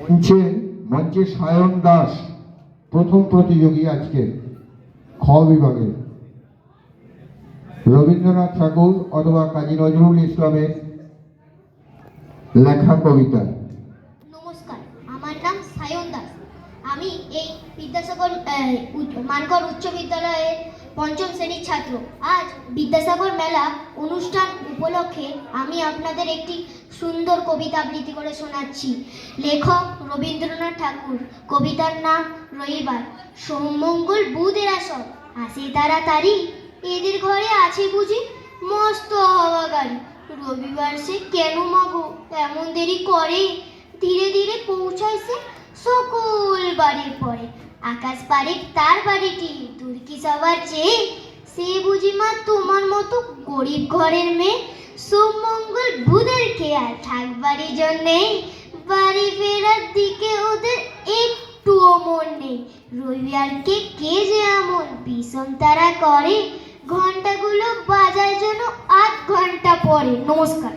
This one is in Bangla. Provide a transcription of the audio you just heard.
মঞ্চে মঞ্চে সায়ন দাস প্রথম প্রতিযোগী আজকে খ বিভাগে। রবীন্দ্রনাথ ঠাকুর অথবা কাজী নজরুল ইসলামের লেখা কবিতা। নমস্কার, আমার নাম সায়ন দাস। আমি এই বিদ্যাসাগর মানকর উচ্চ বিদ্যালয়ের পঞ্চম শ্রেণীর ছাত্র। আজ বিদ্যাসাগর মেলা অনুষ্ঠান উপলক্ষে আমি আপনাদের একটি সুন্দর কবিতা আবৃত্তি করে শোনাচ্ছি। লেখক রবীন্দ্রনাথ ঠাকুর। কবিতার নাম রবিবার। সোমমঙ্গল বুধের আসর, আসে তাড়াতাড়ি, এদের ঘরে আছে বুঝি মস্ত হাওয়া গাড়ি। রবিবার সে কেন মাগো এমন দেরি করে, ধীরে ধীরে পৌঁছায় সে সকল বাড়ির পরে। আকাশ পারে তার বাড়িটি দূর কি সবার চেয়ে, সে বুঝি মা তোমার মতো গরিব ঘরের মেয়ে। সোমমঙ্গল বুধের খেয়াল থাকবারই জন্যে, বাড়ি ফেরার দিকে ওদের একটুও মন নেই। রবিবারকে কে যে এমন ভীষণ তারা করে, ঘন্টাগুলো বাজার জন্য 8 ঘন্টা পরে। নমস্কার।